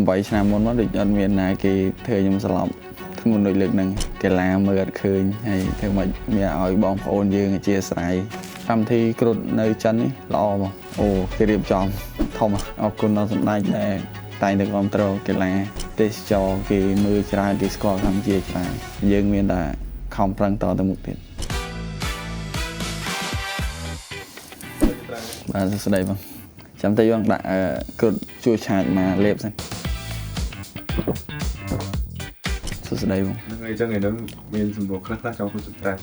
8 ឆ្នាំមុនមកដូចអត់មានណាគេធ្វើខ្ញុំស្លាប់ធ្ងន់ដូចលើកហ្នឹងកីឡាមើលអត់ឃើញហើយធ្វើម៉េចមានឲ្យបងប្អូនយើងអធិស្ឋានកម្មវិធីគ្រុឌនៅចិននេះល្អមកអូគេរៀបចំធំអរគុណដល់សម្ដេចដែលតែងតែគ្រប់គ្រងកីឡាទេសចរគេមើលច្រើនគេស្គាល់កម្ពុជាច្រើនយើងមានតែខំប្រឹងតទៅមុខទៀតបាទសួស្តីបងចាំតែយើងដាក់គ្រុឌជួយឆាចមកលេបសិនសួស្តីបងហ្នឹងហើយអញ្ចឹងឯនឹងមានសំណួរខ្លះចង់សួរសម្រាប់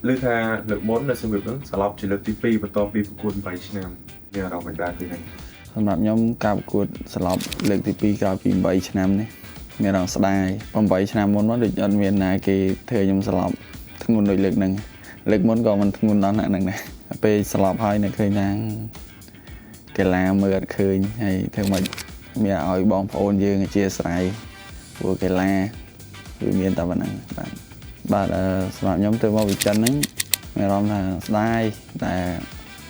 លើថាលើកមុននៅសម្រាប់ហ្នឹងស្លាប់ជាលើកទី2បន្ទាប់ពីប្រកួត8ឆ្នាំមានអារម្មណ៍មិនដែរទេសម្រាប់ខ្ញុំការប្រកួតស្លាប់លើកទី2ក្រោយពី8ឆ្នាំនេះមានអារម្មណ៍ស្ដាយ8ឆ្នាំមុនមកដូចអត់មានណាគេធ្វើខ្ញុំស្លាប់ធ្ងន់ដូចលើកហ្នឹងលើកមុនក៏មិនធ្ងន់ដល់ហ្នឹងដែរពេលស្លាប់ហើយនៅឃើញថាកីឡាមើលអត់ឃើញហើយធ្វើម៉េចមានឲ្យបងប្អូនយើងអធិស្ឋានព្រោះកីឡាវាមានតែប៉ុណ្ណឹងបាទសម្រាប់ខ្ញុំទៅមកវិចិត្រហ្នឹងមានអារម្មណ៍ថាស្ដាយតែ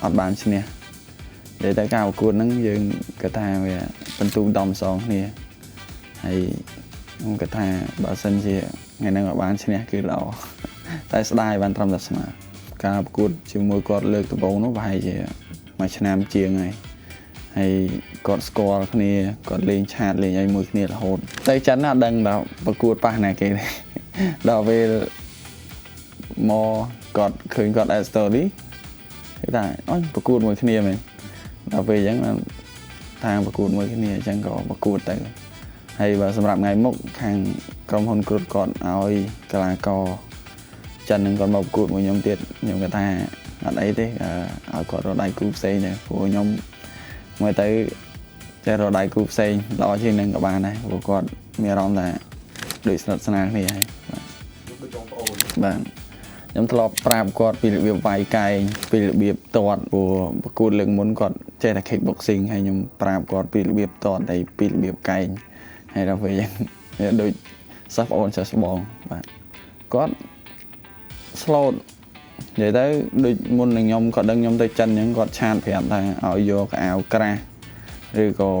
អត់បានឈ្នះតែតែការប្រកួតហ្នឹងយើងគិតថាវាបន្ទូដំសងគ្នាហើយខ្ញុំគិតថាបើសិនជាថ្ងៃហ្នឹងបានឈ្នះគឺល្អតែស្ដាយបានត្រឹមតែស្មើការប្រកួតជាមួយគាត់លើកដំបូងនោះប្រហែលជាមួយឆ្នាំជាងហើយគាត់ស្គាល់គ្នាគាត់លេងឆាតលេងអីមួយគ្នារហូតតែចិនណាដឹងដល់ប្រកួតប៉ះណាគេទេដល់ពេលមកគាត់ឃើញគាត់ story គេថាអញប្រកួតមួយគ្នាមែនដល់ពេលអញ្ចឹងថាប្រកួតមួយគ្នាអញ្ចឹងក៏ប្រកួតទៅហើយបើសម្រាប់ថ្ងៃមុខខាងក្រុមហ៊ុនគ្រុឌគាត់ឲ្យកីឡាករចិននឹងគាត់មកប្រកួតមួយខ្ញុំទៀតខ្ញុំគាត់ថាអត់អីទេឲ្យគាត់រកដៃគូផ្សេងទៅព្រោះខ្ញុំមកទៅចេះរកដៃគូផ្សេងល្អជាងនឹងក៏បានដែរព្រោះគាត់មានអារម្មណ៍ថាដូចស្និទ្ធស្នាលគ្នាហើយបាទដូចបងប្អូនបាទខ្ញុំធ្លាប់ប្រាប់គាត់ពីរបៀបវាយកែងពីរបៀបទាត់ព្រោះប្រកួតលើកមុនគាត់ចេះតែ kickboxing ហើយខ្ញុំប្រាប់គាត់ពីរបៀបទាត់ហើយពីរបៀបកែងហើយដល់ពេលយ៉ាងដូចសិស្សប្អូនសិស្សបងបាទគាត់ slot និយាយទៅដូចមុននឹងខ្ញុំគាត់ដឹងខ្ញុំទៅចិនអញ្ចឹងគាត់ឆាតប្រាប់ថាឲ្យយកអាវក្រាស់ឬក៏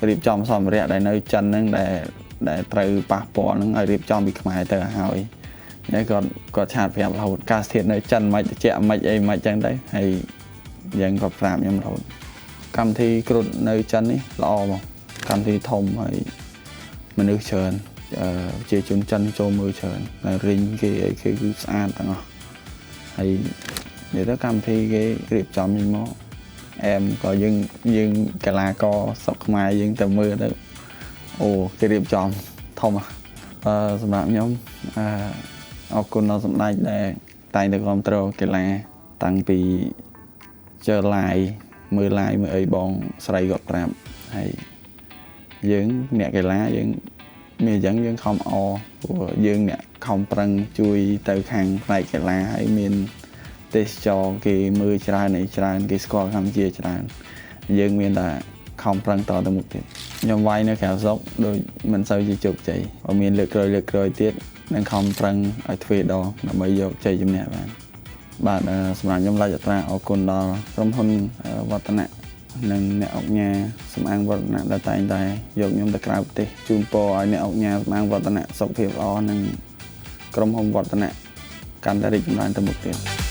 រៀបចំសម្ភារៈដែលនៅចិនហ្នឹងដែលត្រូវប៉ះពាល់ហ្នឹងឲ្យរៀបចំពីខ្មែរទៅហើយនេះគាត់ឆាតប្រាប់រហូតការស្ថិតនៅចិនមិនតិចមិនអីមិនចឹងទៅហើយយ៉ាងគាត់ប្រាប់ខ្ញុំរហូតកម្មវិធីគ្រុឌនៅចិននេះល្អមកកម្មវិធីធំហើយមនុស្សច្រើនជាជនចិនចូលមើលច្រើនហើយរីងគេអីគេគឺស្អាតទាំងអស់ហើយនិយាយទៅកម្មវិធីគេរៀបចំនេះមកអែមក៏យើងកីឡាករស្រុកខ្មែរយើងទៅមើលទៅអូគេរៀបចំធំសម្រាប់ខ្ញុំអរគុណដល់សម្ដេចដែលតែងតែគ្រប់គ្រងកីឡាតាំងពីជើ live មើល live មើលអីបងស្រីគាត់ប្រាប់ហើយយើងអ្នកកីឡាយើងមានអញ្ចឹងយើងខំអព្រោះយើងអ្នកខំប្រឹងជួយទៅខាងផ្នែកកីឡាហើយមានទេសចរគេមើលច្រើនគេស្គាល់កម្ពុជាច្រើនយើងមានតែខំប្រឹងតទៅមុខទៀតខ្ញុំវាយនៅក្រៅស្រុកដូចមិនសូវជាជោគជ័យបើមានលើកក្រោយទៀតនឹងខំប្រឹងឲ្យទ្វេដងដើម្បីយកជ័យជំនះបាទសម្រាប់ខ្ញុំឡាយអត្រាអរគុណដល់ក្រុមហ៊ុនវឌ្ឍនៈនិងអ្នកអង្គការសម្អាងវឌ្ឍនៈដែលតែងតែយកខ្ញុំទៅក្រៅប្រទេសជូនពរឲ្យអ្នកអង្គការសម្អាងវឌ្ឍនៈសុខភាពល្អនិងក្រុមហ៊ុនវឌ្ឍនៈកាន់តែរីកចម្រើនទៅមុខទៀត